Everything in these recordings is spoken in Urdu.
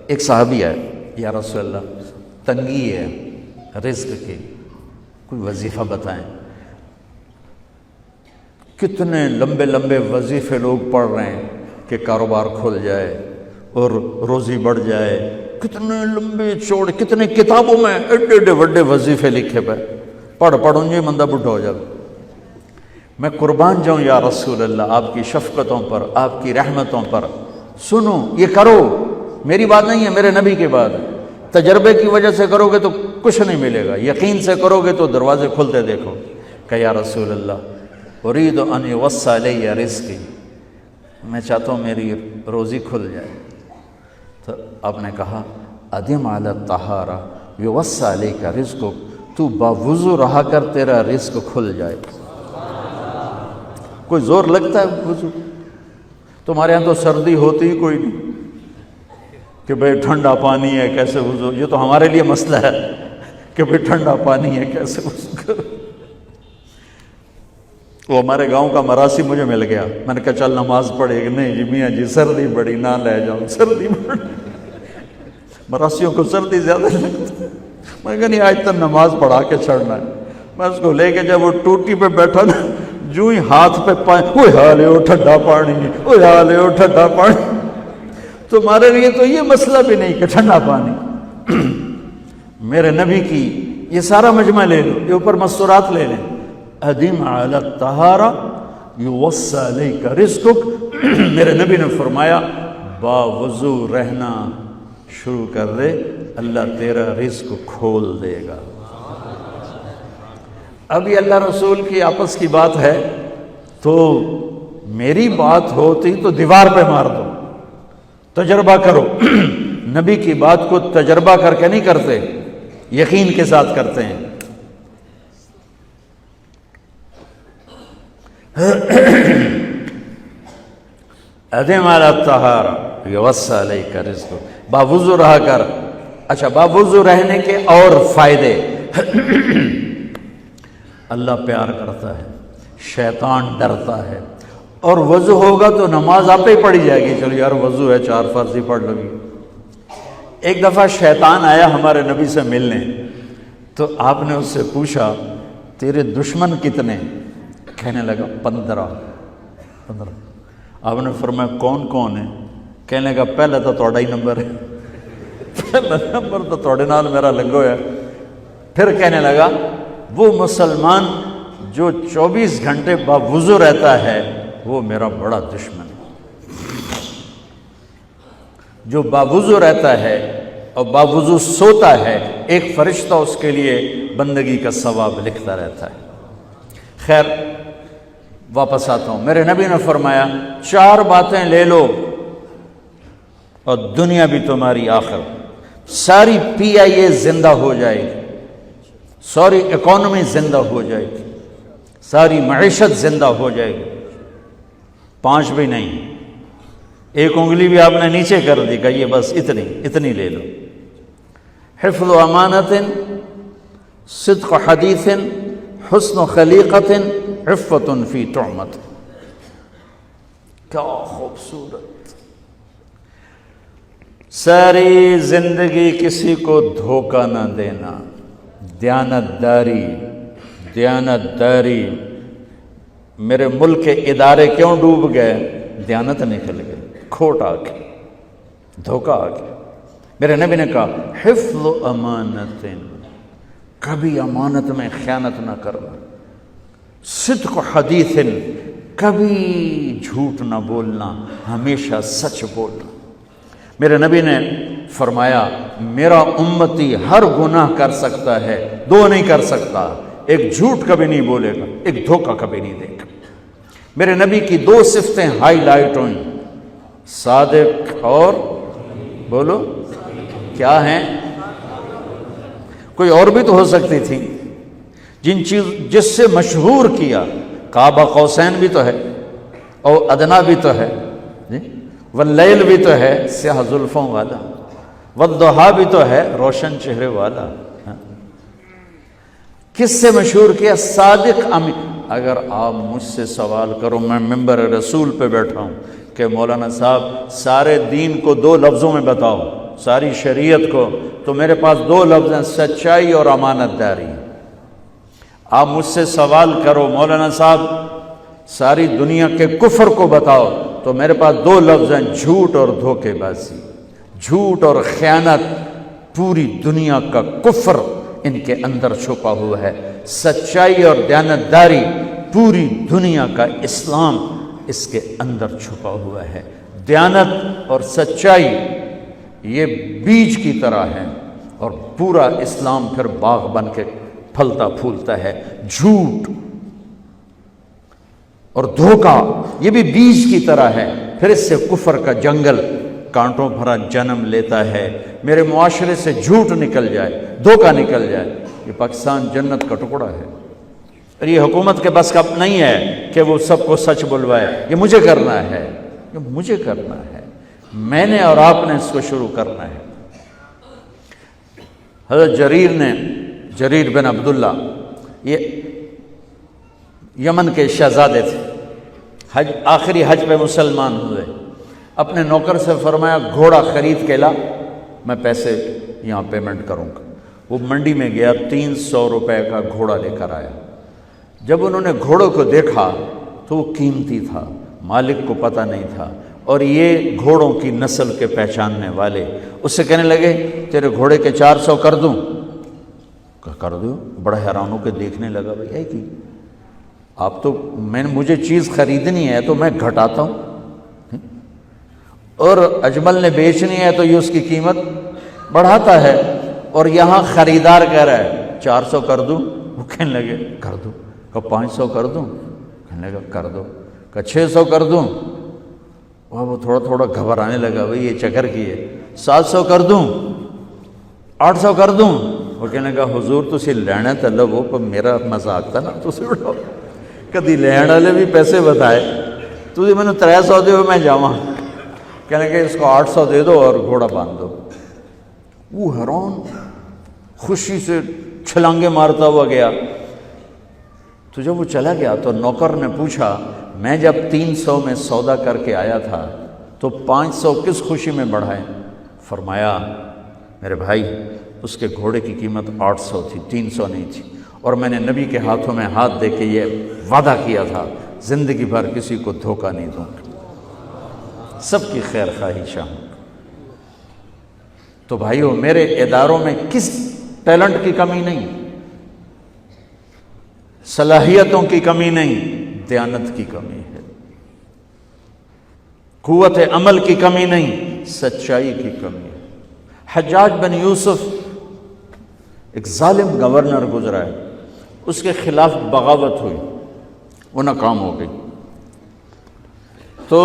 ایک صحابی ہے، یا رسول اللہ تنگی ہے رزق کی، کوئی وظیفہ بتائیں۔ کتنے لمبے لمبے وظیفے لوگ پڑھ رہے ہیں کہ کاروبار کھل جائے اور روزی بڑھ جائے، کتنے لمبے چوڑے، کتنے کتابوں میں ایڈے ایڈے بڑے وظیفے لکھے پہ، پڑھوں یہ مندہ بڈھا ہو جائے۔ میں قربان جاؤں یا رسول اللہ آپ کی شفقتوں پر، آپ کی رحمتوں پر، سنو یہ کرو، میری بات نہیں ہے، میرے نبی کی بات ہے۔ تجربے کی وجہ سے کرو گے تو کچھ نہیں ملے گا، یقین سے کرو گے تو دروازے کھلتے دیکھو۔ کہ یا رسول اللہ ارید ان یوسع علی رزقی، میں چاہتا ہوں میری روزی کھل جائے۔ تو آپ نے کہا ادم علی الطہارہ یوسع علیک رزقک، تو باوضو رہا کر تیرا رزق کھل جائے۔ کوئی زور لگتا ہے وضو؟ تمہارے یہاں تو سردی ہوتی ہی کوئی نہیں کہ بھئی ٹھنڈا پانی ہے کیسے وضو، یہ تو ہمارے لیے مسئلہ ہے کہ بھئی ٹھنڈا پانی ہے کیسے وضو کرو۔ وہ ہمارے گاؤں کا مراسی مجھے مل گیا، میں نے کہا چل نماز پڑھے گی، نہیں جی میاں جی سردی بڑی، نہ لے جاؤں سردی بڑی، مراسیوں کو سردی زیادہ لگتی ہے۔ میں نے کہا نہیں آج تک نماز پڑھا کے چھڑنا ہے۔ میں اس کو لے کے جب وہ ٹوٹی پہ بیٹھا نا، جو ہی ہاتھ پہ پائیں، اوہ حالے ہو ٹھنڈا پانی، اوہ حالے ہو ٹھنڈا پانی۔ تمہارے لیے تو یہ مسئلہ بھی نہیں کہ ٹھنڈا پانی۔ میرے نبی کی یہ سارا مجمع لے لو، یہ اوپر مستورات لے لیں، ادم علی الطہارہ یوسع علیک رزقک، میرے نبی نے فرمایا باوضو رہنا شروع کر دے، اللہ تیرا رزق کھول دے گا۔ ابھی اللہ رسول کی آپس کی بات ہے تو میری بات ہوتی تو دیوار پہ مار دو، تجربہ کرو۔ نبی کی بات کو تجربہ کر کے نہیں کرتے، یقین کے ساتھ کرتے ہیں۔ ادم علی الطہارہ یوسع علیک رزقک، باوضو رہا کر۔ اچھا باوضو رہنے کے اور فائدے، اللہ پیار کرتا ہے، شیطان ڈرتا ہے، اور وضو ہوگا تو نماز آپ ہی پڑھی جائے گی، چلو یار وضو ہے 4 فرض ہی پڑھ لو گی۔ ایک دفعہ شیطان آیا ہمارے نبی سے ملنے، تو آپ نے اس سے پوچھا تیرے دشمن کتنے؟ کہنے لگا 15۔ آپ نے فرمایا کون کون ہے؟ کہنے لگا پہلا تو تھوڑا ہی نمبر ہے، پہلا نمبر تو تھوڑے نال میرا لگو ہے۔ پھر کہنے لگا وہ مسلمان جو 24 گھنٹے باوضو رہتا ہے وہ میرا بڑا دشمن ہے۔ جو باوضو رہتا ہے اور باوضو سوتا ہے، ایک فرشتہ اس کے لیے بندگی کا ثواب لکھتا رہتا ہے۔ خیر واپس آتا ہوں، میرے نبی نے فرمایا 4 باتیں لے لو اور دنیا بھی تمہاری آخر، ساری PIA زندہ ہو جائے گی، ساری اکانومی زندہ ہو جائے گی، ساری معیشت زندہ ہو جائے گی۔ 5 بھی نہیں، ایک انگلی بھی آپ نے نیچے کر دی، کہ یہ بس اتنی لے لو۔ حفظ و امانت، صدق حدیث، حسن خلیقت، عفت فی طعمت۔ کیا خوبصورت! ساری زندگی کسی کو دھوکہ نہ دینا، دیانت داری۔ میرے ملک کے ادارے کیوں ڈوب گئے؟ دیانت نکل گئے، کھوٹ آ گئی، دھوکہ آ گیا۔ میرے نبی نے کہا حفظ امانت، کبھی امانت میں خیانت نہ کرنا، صدق حدیث، کبھی جھوٹ نہ بولنا، ہمیشہ سچ بولنا۔ میرے نبی نے فرمایا میرا امتی ہر گناہ کر سکتا ہے، 2 نہیں کر سکتا، ایک جھوٹ کبھی نہیں بولے گا، ایک دھوکہ کبھی نہیں دے گا۔ میرے نبی کی 2 صفتیں ہائی لائٹ ہوئیں، صادق اور بولو کیا ہیں؟ کوئی اور بھی تو ہو سکتی تھی، جس سے مشہور کیا، کعبہ قوسین بھی تو ہے، اور ادنا بھی تو ہے، واللیل بھی تو ہے سیاہ زلفوں والا، والضحیٰ بھی تو ہے روشن چہرے والا۔ کس سے مشہور کیا؟ صادق امین۔ اگر آپ مجھ سے سوال کرو، میں ممبر رسول پہ بیٹھا ہوں، کہ مولانا صاحب سارے دین کو 2 لفظوں میں بتاؤ، ساری شریعت کو، تو میرے پاس 2 لفظ ہیں، سچائی اور امانت داری۔ آپ مجھ سے سوال کرو مولانا صاحب ساری دنیا کے کفر کو بتاؤ، تو میرے پاس 2 لفظ ہیں، جھوٹ اور دھوکے بازی۔ جھوٹ اور خیانت، پوری دنیا کا کفر ان کے اندر چھپا ہوا ہے، سچائی اور دیانتداری، پوری دنیا کا اسلام اس کے اندر چھپا ہوا ہے۔ دیانت اور سچائی یہ بیج کی طرح ہے، اور پورا اسلام پھر باغ بن کے پھلتا پھولتا ہے۔ جھوٹ اور دھوکہ یہ بھی بیج کی طرح ہے، پھر اس سے کفر کا جنگل کانٹوں بھرا جنم لیتا ہے۔ میرے معاشرے سے جھوٹ نکل جائے، دھوکہ نکل جائے، یہ پاکستان جنت کا ٹکڑا ہے۔ اور یہ حکومت کے بس کا نہیں ہے کہ وہ سب کو سچ بلوائے، یہ مجھے کرنا ہے، یہ مجھے کرنا ہے، میں نے اور آپ نے اس کو شروع کرنا ہے۔ حضرت جریر بن عبداللہ یہ یمن کے شہزادے تھے، آخری حج پہ مسلمان ہوئے، اپنے نوکر سے فرمایا گھوڑا خرید کے لا، میں پیسے یہاں پیمنٹ کروں گا۔ وہ منڈی میں گیا، 300 روپے کا گھوڑا لے کر آیا۔ جب انہوں نے گھوڑوں کو دیکھا تو وہ قیمتی تھا، مالک کو پتہ نہیں تھا، اور یہ گھوڑوں کی نسل کے پہچاننے والے اس سے کہنے لگے تیرے گھوڑے کے 400 کر دوں؟ کر دو۔ بڑا حیران ہو کے دیکھنے لگا، بھائی ہے کہ آپ تو مجھے چیز خریدنی ہے تو میں گھٹاتا ہوں، اور اجمل نے بیچنی ہے تو یہ اس کی قیمت بڑھاتا ہے، اور یہاں خریدار کہہ رہا ہے 400 کر دوں؟ وہ کہنے لگے کر دو۔ کہ 500 کر دوں؟ کہنے لگا کر دو۔ کہ 600 کر دوں؟ وہ تھوڑا تھوڑا گھبرانے لگا، بھائی یہ چکر کی ہے۔ 700 کر دوں؟ 800 کر دوں؟ وہ کہنے لگا حضور تسی لینا تو لو، پر میرا مذاق تھا نا، تسی اڑو کدی لین والے بھی پیسے بتائے، تسی میں نے 300 دے میں جاواں۔ کہنے لگا اس کو 800 دے دو اور گھوڑا باندھ دو۔ وہ حیران، خوشی سے چھلانگے مارتا ہوا گیا۔ تو جب وہ چلا گیا تو نوکر نے پوچھا میں جب 300 میں سودا کر کے آیا تھا تو 500 کس خوشی میں بڑھائے؟ فرمایا میرے بھائی اس کے گھوڑے کی قیمت 800 تھی، 300 نہیں تھی، اور میں نے نبی کے ہاتھوں میں ہاتھ دے کے یہ وعدہ کیا تھا زندگی بھر کسی کو دھوکہ نہیں دوں گا، سب کی خیر خواہی چاہوں گا۔ تو بھائیو میرے اداروں میں کس ٹیلنٹ کی کمی نہیں، صلاحیتوں کی کمی نہیں، دیانت کی کمی ہے، قوت عمل کی کمی نہیں، سچائی کی کمی ہے۔ حجاج بن یوسف ایک ظالم گورنر گزرا ہے، اس کے خلاف بغاوت ہوئی، وہ ناکام ہو گئی۔ تو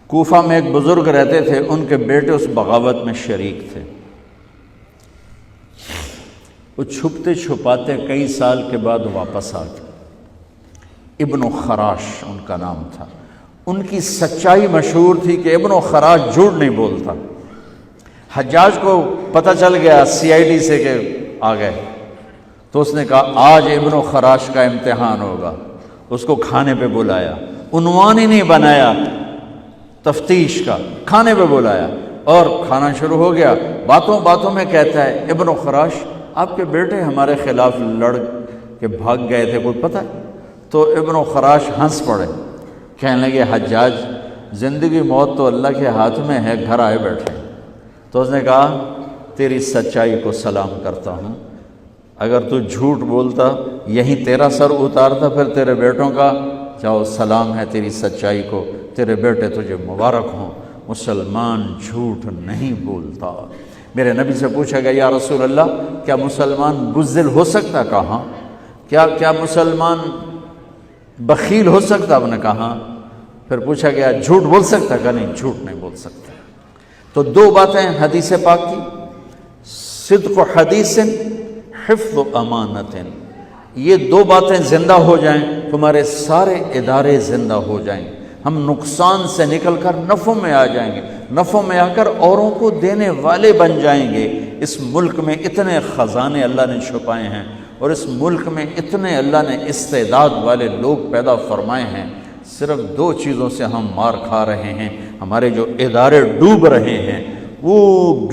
کوفہ میں ایک بزرگ رہتے تھے، ان کے بیٹے اس بغاوت میں شریک تھے۔ وہ چھپتے چھپاتے کئی سال کے بعد واپس آ گئے۔ ابن خراش ان کا نام تھا۔ ان کی سچائی مشہور تھی کہ ابن خراش جھوٹ نہیں بولتا۔ حجاج کو پتہ چل گیا CID سے کہ آ گئے، تو اس نے کہا آج ابن خراش کا امتحان ہوگا۔ اس کو کھانے پہ بلایا، عنوان ہی نہیں بنایا تفتیش کا، کھانے پہ بلایا اور کھانا شروع ہو گیا۔ باتوں باتوں میں کہتا ہے ابن خراش آپ کے بیٹے ہمارے خلاف لڑ کے بھاگ گئے تھے، کوئی پتہ ہے؟ تو ابن خراش ہنس پڑے، کہنے لگے حجاج زندگی موت تو اللہ کے ہاتھ میں ہے، گھر آئے بیٹھے۔ تو اس نے کہا تیری سچائی کو سلام کرتا ہوں، اگر تو جھوٹ بولتا یہیں تیرا سر اتارتا، پھر تیرے بیٹوں کا جاؤ سلام ہے تیری سچائی کو، تیرے بیٹے تجھے مبارک ہوں، مسلمان جھوٹ نہیں بولتا۔ میرے نبی سے پوچھا گیا یا رسول اللہ کیا مسلمان بزدل ہو سکتا؟ کہا کیا مسلمان بخیل ہو سکتا؟ آپ نے کہا۔ پھر پوچھا گیا جھوٹ بول سکتا؟ کہا نہیں، جھوٹ نہیں بول سکتا۔ تو 2 باتیں حدیث پاک کی، صدق و حدیث، حفظ و امانت، یہ 2 باتیں زندہ ہو جائیں تمہارے سارے ادارے زندہ ہو جائیں۔ ہم نقصان سے نکل کر نفع میں آ جائیں گے، نفع میں آ کر اوروں کو دینے والے بن جائیں گے۔ اس ملک میں اتنے خزانے اللہ نے چھپائے ہیں، اور اس ملک میں اتنے اللہ نے استعداد والے لوگ پیدا فرمائے ہیں۔ صرف 2 چیزوں سے ہم مار کھا رہے ہیں، ہمارے جو ادارے ڈوب رہے ہیں، وہ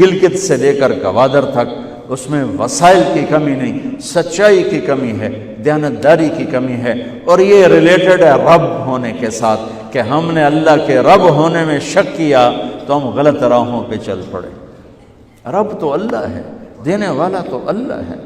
گلگت سے لے کر گوادر تک، اس میں وسائل کی کمی نہیں، سچائی کی کمی ہے، دیانتداری کی کمی ہے، اور یہ ریلیٹڈ ہے رب ہونے کے ساتھ، کہ ہم نے اللہ کے رب ہونے میں شک کیا تو ہم غلط راہوں پہ چل پڑے۔ رب تو اللہ ہے، دینے والا تو اللہ ہے۔